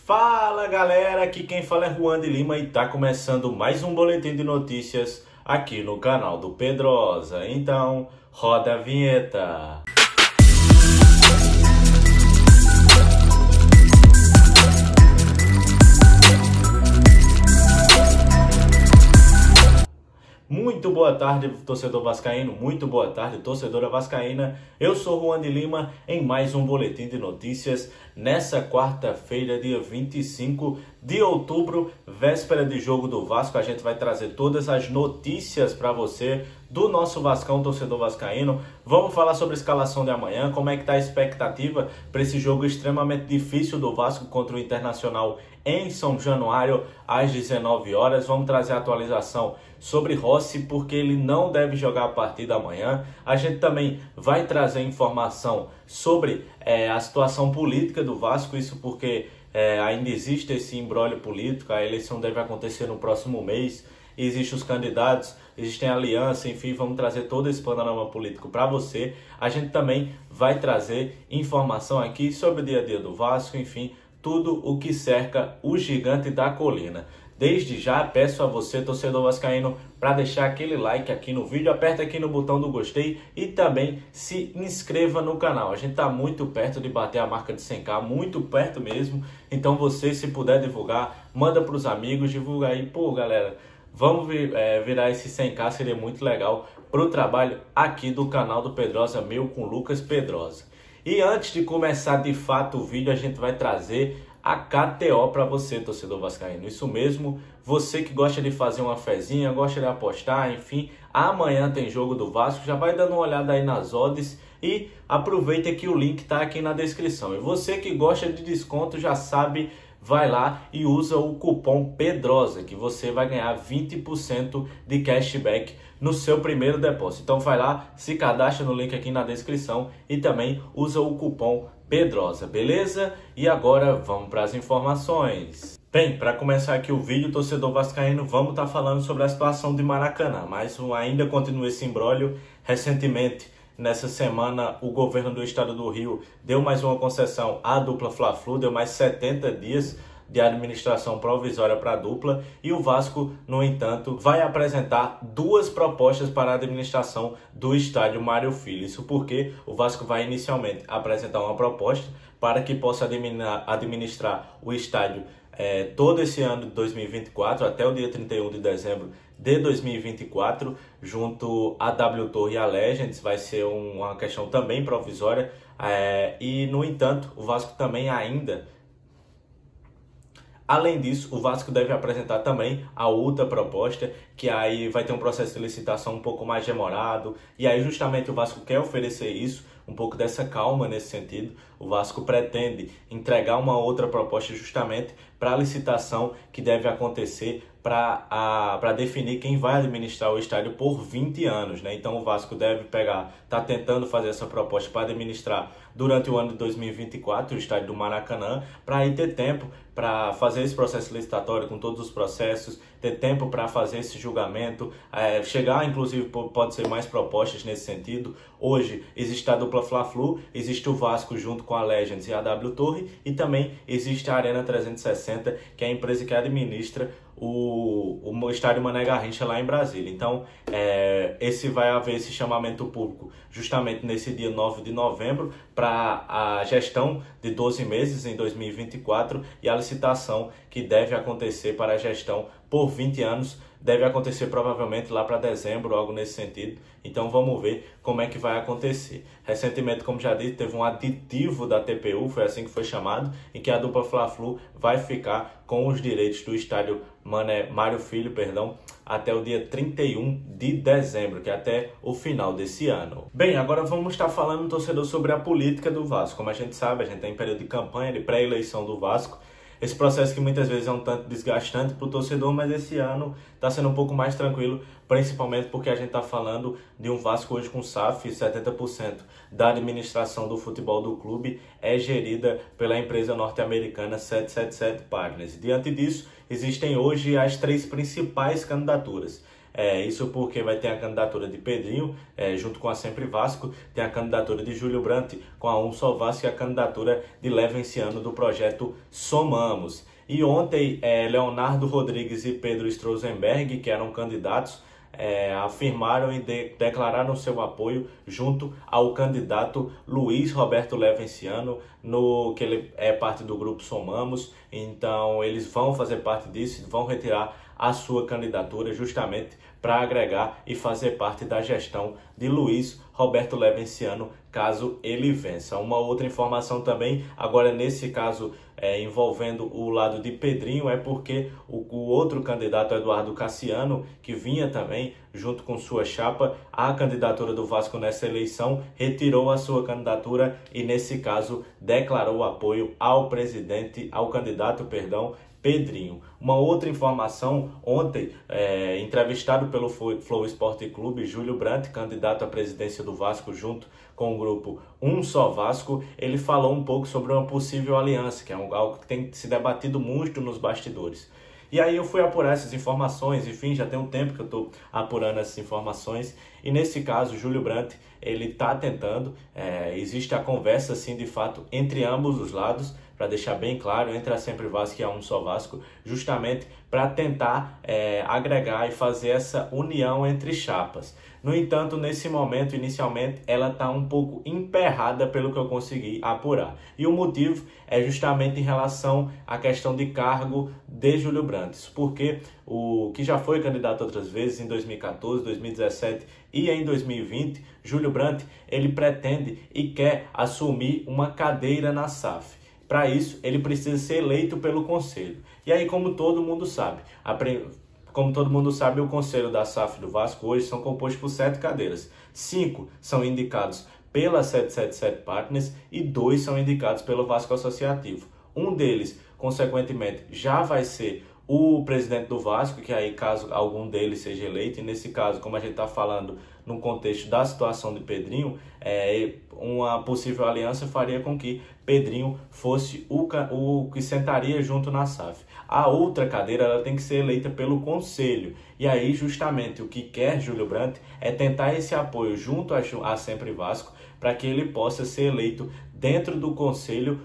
Fala galera, aqui quem fala é Juan de Lima e tá começando mais um boletim de notícias aqui no canal do Pedrosa. Então, roda a vinheta. Muito boa tarde, torcedor vascaíno, muito boa tarde, torcedora vascaína. Eu sou Juan de Lima em mais um boletim de notícias nessa quarta-feira, dia 25 de outubro, véspera de jogo do Vasco. A gente vai trazer todas as notícias para você do nosso Vascão, torcedor vascaíno. Vamos falar sobre a escalação de amanhã, como é que tá a expectativa para esse jogo extremamente difícil do Vasco contra o Internacional em São Januário, às 19 horas. Vamos trazer a atualização sobre Rossi, porque ele não deve jogar a partida amanhã. A gente também vai trazer informação sobre a situação política do Vasco, isso porque ainda existe esse imbróglio político. A eleição deve acontecer no próximo mês, existem os candidatos, existem aliança, enfim, vamos trazer todo esse panorama político para você. A gente também vai trazer informação aqui sobre o dia a dia do Vasco, enfim, tudo o que cerca o gigante da colina. Desde já peço a você, torcedor vascaíno, para deixar aquele like aqui no vídeo, aperta aqui no botão do gostei e também se inscreva no canal. A gente está muito perto de bater a marca de 100k, muito perto mesmo. Então você, se puder divulgar, manda para os amigos, divulga aí. Pô, galera, vamos virar esse 100k, seria muito legal para o trabalho aqui do canal do Pedrosa, meu com Lucas Pedrosa. E antes de começar de fato o vídeo, a gente vai trazer a KTO para você, torcedor vascaíno. Isso mesmo, você que gosta de fazer uma fezinha, gosta de apostar, enfim, amanhã tem jogo do Vasco, já vai dando uma olhada aí nas odds e aproveita que o link está aqui na descrição. E você que gosta de desconto já sabe, vai lá e usa o cupom PEDROSA, que você vai ganhar 20% de cashback no seu primeiro depósito. Então vai lá, se cadastra no link aqui na descrição e também usa o cupom PEDROSA, beleza? E agora vamos para as informações. Bem, para começar aqui o vídeo, torcedor vascaíno, vamos estar falando sobre a situação de Maracanã, mas ainda continua esse imbróglio. Recentemente, nessa semana, o governo do estado do Rio deu mais uma concessão à dupla Fla-Flu, deu mais 70 dias de administração provisória para a dupla, e o Vasco, no entanto, vai apresentar duas propostas para a administração do estádio Mário Filho. Isso porque o Vasco vai inicialmente apresentar uma proposta para que possa administrar o estádio todo esse ano de 2024, até o dia 31 de dezembro de 2024, junto à W Torre e à Legends. Vai ser uma questão também provisória, e no entanto, o Vasco também ainda... Além disso, o Vasco deve apresentar também a outra proposta, que aí vai ter um processo de licitação um pouco mais demorado, e aí justamente o Vasco quer oferecer isso, um pouco dessa calma nesse sentido. O Vasco pretende entregar uma outra proposta justamente para a licitação que deve acontecer para definir quem vai administrar o estádio por 20 anos, né? Então o Vasco deve tá tentando fazer essa proposta para administrar durante o ano de 2024 o estádio do Maracanã, para aí ter tempo para fazer esse processo licitatório com todos os processos, ter tempo para fazer esse julgamento, chegar, inclusive, pode ser mais propostas nesse sentido. Hoje existe a dupla Fla-Flu, existe o Vasco junto com a Legends e a W Torre, e também existe a Arena 360, que é a empresa que administra o estádio Mané Garrincha lá em Brasília. Então, vai haver esse chamamento público justamente nesse dia 9 de novembro para a gestão de 12 meses em 2024, e a licitação que deve acontecer para a gestão por 20 anos deve acontecer provavelmente lá para dezembro, algo nesse sentido. Então vamos ver como é que vai acontecer. Recentemente, como já disse, teve um aditivo da TPU, foi assim que foi chamado, em que a dupla Fla-Flu vai ficar com os direitos do estádio Mário Filho, até o dia 31 de dezembro, que é até o final desse ano. Bem, agora vamos estar falando, torcedor, sobre a política do Vasco. Como a gente sabe, a gente está em período de campanha, de pré-eleição do Vasco. Esse processo que muitas vezes é um tanto desgastante para o torcedor, mas esse ano está sendo um pouco mais tranquilo, principalmente porque a gente está falando de um Vasco hoje com SAF. 70% da administração do futebol do clube é gerida pela empresa norte-americana 777 Partners. Diante disso, existem hoje as três principais candidaturas. Isso porque vai ter a candidatura de Pedrinho, junto com a Sempre Vasco, tem a candidatura de Júlio Brandt com a Um Só Vasco e a candidatura de Levenciano do projeto Somamos. E ontem, Leonardo Rodrigues e Pedro Strozenberg, que eram candidatos, afirmaram e declararam seu apoio junto ao candidato Luiz Roberto Levenciano, que ele é parte do grupo Somamos. Então eles vão fazer parte disso, vão retirar a sua candidatura justamente para agregar e fazer parte da gestão de Luiz Roberto Levenciano, caso ele vença. Uma outra informação também, agora nesse caso envolvendo o lado de Pedrinho, é porque o outro candidato, Eduardo Cassiano, que vinha também junto com sua chapa à candidatura do Vasco nessa eleição, retirou a sua candidatura e nesse caso declarou apoio ao candidato Pedrinho. Uma outra informação, ontem, entrevistado pelo Flow Esporte Clube, Júlio Brandt, candidato à presidência do Vasco junto com o grupo Um Só Vasco, ele falou um pouco sobre uma possível aliança, que é algo que tem se debatido muito nos bastidores. E aí eu fui apurar essas informações, enfim, já tem um tempo que eu estou apurando essas informações, e nesse caso, Júlio Brandt, ele está tentando, existe a conversa, sim, de fato, entre ambos os lados, para deixar bem claro, entre a Sempre Vasco e a Um Só Vasco, justamente para tentar agregar e fazer essa união entre chapas. No entanto, nesse momento, inicialmente, ela está um pouco emperrada pelo que eu consegui apurar. E o motivo é justamente em relação à questão de cargo de Júlio Brandt, porque o que já foi candidato outras vezes, em 2014, 2017 e em 2020, Júlio Brandt, ele pretende e quer assumir uma cadeira na SAF. Para isso, ele precisa ser eleito pelo Conselho. E aí, como todo mundo sabe, o Conselho da SAF do Vasco hoje são compostos por 7 cadeiras. 5 são indicados pela 777 Partners e 2 são indicados pelo Vasco Associativo. Um deles, consequentemente, já vai ser o presidente do Vasco, que aí caso algum deles seja eleito, e nesse caso, como a gente está falando no contexto da situação de Pedrinho, uma possível aliança faria com que Pedrinho fosse o que sentaria junto na SAF. A outra cadeira ela tem que ser eleita pelo Conselho, e aí justamente o que quer Júlio Brandt é tentar esse apoio junto a Sempre Vasco, para que ele possa ser eleito dentro do Conselho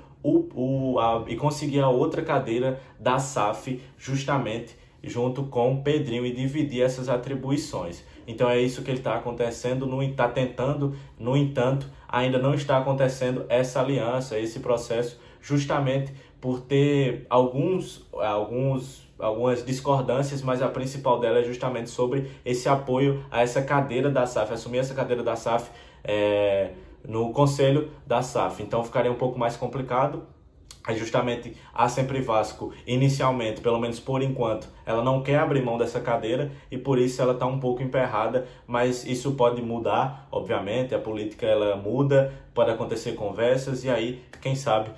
e conseguir a outra cadeira da SAF justamente junto com Pedrinho e dividir essas atribuições. Então é isso que ele está acontecendo, está tentando, no entanto, ainda não está acontecendo essa aliança, esse processo, justamente por ter algumas discordâncias, mas a principal dela é justamente sobre esse apoio a essa cadeira da SAF, assumir essa cadeira da SAF no Conselho da SAF. Então ficaria um pouco mais complicado. É justamente a Sempre Vasco, inicialmente, pelo menos por enquanto, ela não quer abrir mão dessa cadeira e por isso ela está um pouco emperrada, mas isso pode mudar, obviamente, a política ela muda, pode acontecer conversas e aí, quem sabe,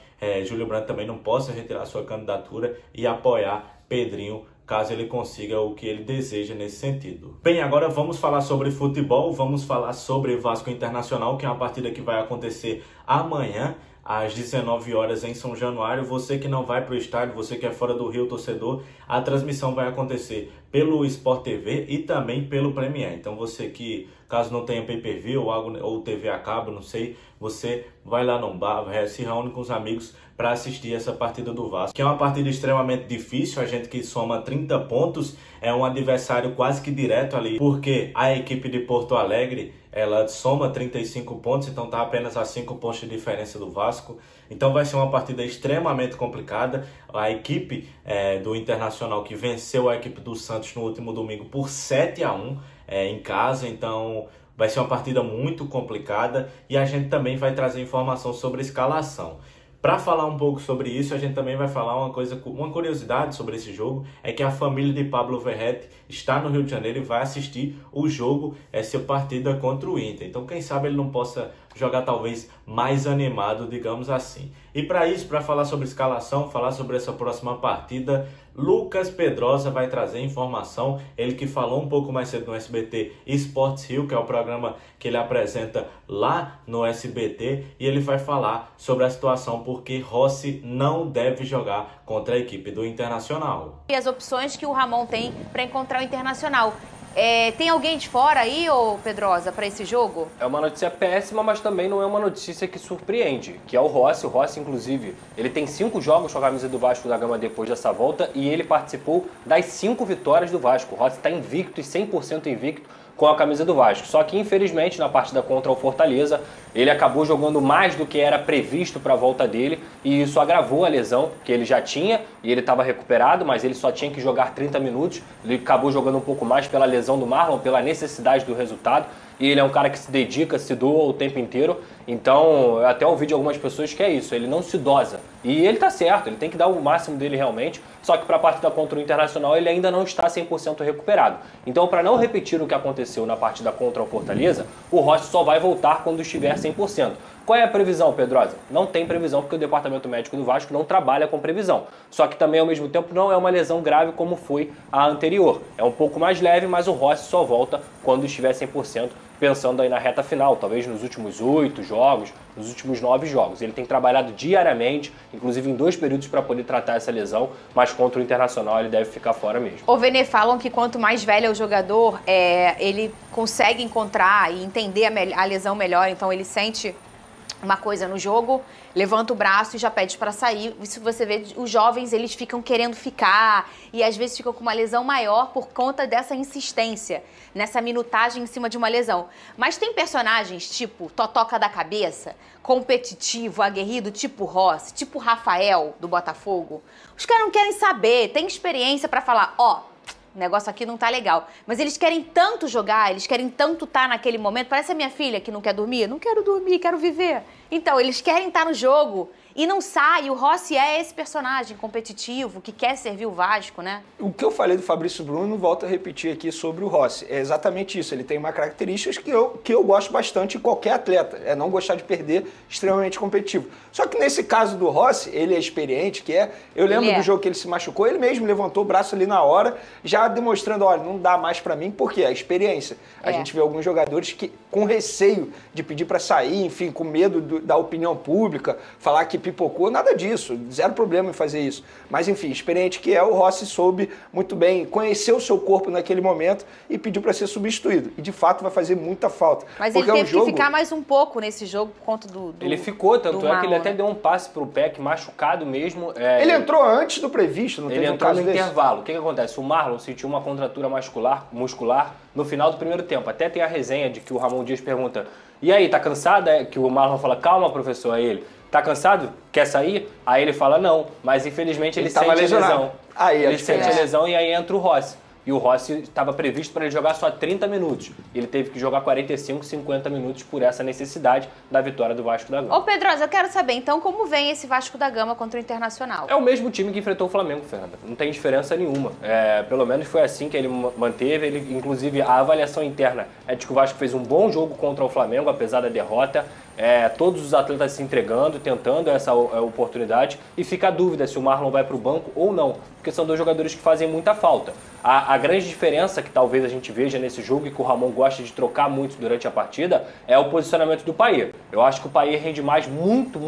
Júlio Brandt também não possa retirar sua candidatura e apoiar Pedrinho, caso ele consiga o que ele deseja nesse sentido. Bem, agora vamos falar sobre futebol, vamos falar sobre Vasco Internacional, que é uma partida que vai acontecer amanhã, às 19 horas em São Januário. Você que não vai para o estádio, você que é fora do Rio, torcedor, a transmissão vai acontecer pelo Sport TV e também pelo Premier. Então você que, caso não tenha pay-per-view ou TV a cabo, não sei, você vai lá no bar, se reúne com os amigos para assistir essa partida do Vasco, que é uma partida extremamente difícil. A gente que soma 30 pontos, é um adversário quase que direto ali, porque a equipe de Porto Alegre, ela soma 35 pontos, então está apenas a 5 pontos de diferença do Vasco. Então vai ser uma partida extremamente complicada. A equipe do Internacional, que venceu a equipe do Santos no último domingo por 7-1 em casa, então vai ser uma partida muito complicada e a gente também vai trazer informação sobre a escalação. Para falar um pouco sobre isso, a gente também vai falar uma curiosidade sobre esse jogo, é que a família de Pablo Verrete está no Rio de Janeiro e vai assistir o jogo, essa partida contra o Inter. Então, quem sabe ele não possa jogar talvez mais animado, digamos assim. E para isso, para falar sobre escalação, falar sobre essa próxima partida, Lucas Pedrosa vai trazer informação, ele que falou um pouco mais cedo no SBT Esportes Rio, que é o programa que ele apresenta lá no SBT, e ele vai falar sobre a situação porque Rossi não deve jogar contra a equipe do Internacional. E as opções que o Ramon tem para encontrar o Internacional. Tem alguém de fora aí, ô Pedrosa, para esse jogo? É uma notícia péssima, mas também não é uma notícia que surpreende, que é o Rossi. O Rossi, inclusive, ele tem 5 jogos com a camisa do Vasco da Gama depois dessa volta e ele participou das 5 vitórias do Vasco. O Rossi está invicto e 100% invicto com a camisa do Vasco. Só que, infelizmente, na partida contra o Fortaleza, ele acabou jogando mais do que era previsto para a volta dele e isso agravou a lesão que ele já tinha e ele estava recuperado, mas ele só tinha que jogar 30 minutos. Ele acabou jogando um pouco mais pela lesão do Marlon, pela necessidade do resultado. E ele é um cara que se dedica, se doa o tempo inteiro. Então, eu até ouvi de algumas pessoas que é isso, ele não se dosa. E ele tá certo, ele tem que dar o máximo dele realmente. Só que para a partida contra o Internacional ele ainda não está 100% recuperado. Então, para não repetir o que aconteceu na partida contra o Fortaleza, o Rossi só vai voltar quando estiver 100%. Qual é a previsão, Pedrosa? Não tem previsão porque o departamento médico do Vasco não trabalha com previsão. Só que também, ao mesmo tempo, não é uma lesão grave como foi a anterior. É um pouco mais leve, mas o Rossi só volta quando estiver 100%, pensando aí na reta final, talvez nos últimos 8 jogos, nos últimos 9 jogos. Ele tem trabalhado diariamente, inclusive em 2 períodos para poder tratar essa lesão, mas contra o Internacional ele deve ficar fora mesmo. Ô Vene, falam que quanto mais velho é o jogador, ele consegue encontrar e entender a lesão melhor, então ele sente uma coisa no jogo, levanta o braço e já pede para sair. Isso você vê, os jovens, eles ficam querendo ficar e às vezes ficam com uma lesão maior por conta dessa insistência, nessa minutagem em cima de uma lesão. Mas tem personagens tipo Totoca da Cabeça, competitivo, aguerrido, tipo Rossi, tipo Rafael do Botafogo. Os caras não querem saber, tem experiência para falar, o negócio aqui não tá legal. Mas eles querem tanto jogar, eles querem tanto estar naquele momento. Parece a minha filha que não quer dormir. Não quero dormir, quero viver. Então, eles querem estar no jogo e não sai. O Rossi é esse personagem competitivo que quer servir o Vasco, né? O que eu falei do Fabrício Bruno, volto a repetir aqui sobre o Rossi. É exatamente isso. Ele tem uma característica que eu gosto bastante em qualquer atleta. É não gostar de perder, extremamente competitivo. Só que nesse caso do Rossi, ele é experiente, eu lembro do jogo que ele se machucou, ele mesmo levantou o braço ali na hora, já demonstrando, olha, não dá mais pra mim, porque é a experiência. A gente vê alguns jogadores que com receio de pedir pra sair, enfim, com medo da opinião pública, falar que pipocou, nada disso, zero problema em fazer isso. Mas enfim, experiente que é, o Rossi soube muito bem, conheceu o seu corpo naquele momento e pediu para ser substituído. E de fato vai fazer muita falta. Mas ele teve que ficar mais um pouco nesse jogo por conta do ele ficou, tanto é que ele até deu um passe pro Peck, machucado mesmo. Ele entrou antes do previsto, não teve um caso desse? Ele entrou no intervalo. O que acontece? O Marlon sentiu uma contratura muscular no final do primeiro tempo. Até tem a resenha de que o Ramon Dias pergunta, e aí, tá cansado? Que o Marlon fala, calma, professor, aí ele, tá cansado? Quer sair? Aí ele fala, não, mas infelizmente ele sente a lesão. Ele sente a lesão e aí entra o Rossi. E o Rossi estava previsto para ele jogar só 30 minutos. Ele teve que jogar 45, 50 minutos por essa necessidade da vitória do Vasco da Gama. Ô Pedrosa, eu quero saber então como vem esse Vasco da Gama contra o Internacional. É o mesmo time que enfrentou o Flamengo, Fernanda. Não tem diferença nenhuma. Pelo menos foi assim que ele manteve. Ele, inclusive, a avaliação interna é de que o Vasco fez um bom jogo contra o Flamengo, apesar da derrota. Todos os atletas se entregando, tentando essa oportunidade. E fica a dúvida se o Marlon vai para o banco ou não. Porque são 2 jogadores que fazem muita falta. A grande diferença que talvez a gente veja nesse jogo e que o Ramon gosta de trocar muito durante a partida é o posicionamento do Payet. Eu acho que o Payet rende mais, muito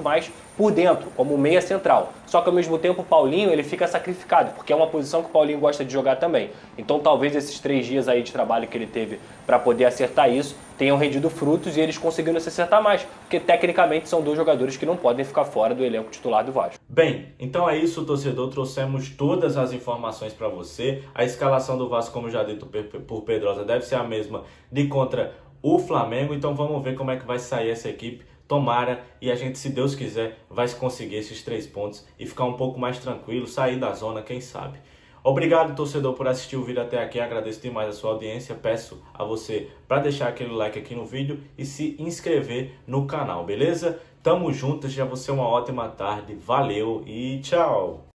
mais por dentro, como meia central. Só que ao mesmo tempo o Paulinho ele fica sacrificado, porque é uma posição que o Paulinho gosta de jogar também. Então talvez esses 3 dias aí de trabalho que ele teve para poder acertar isso tenham rendido frutos e eles conseguiram se acertar mais, porque tecnicamente são 2 jogadores que não podem ficar fora do elenco titular do Vasco. Bem, então é isso, torcedor. Trouxemos todas as informações para você. A escalação do Vasco, como já dito por Pedrosa, deve ser a mesma de contra o Flamengo. Então vamos ver como é que vai sair essa equipe. Tomara e a gente, se Deus quiser, vai conseguir esses 3 pontos e ficar um pouco mais tranquilo, sair da zona, quem sabe. Obrigado, torcedor, por assistir o vídeo até aqui. Agradeço demais a sua audiência. Peço a você para deixar aquele like aqui no vídeo e se inscrever no canal, beleza? Tamo junto, já você uma ótima tarde. Valeu e tchau!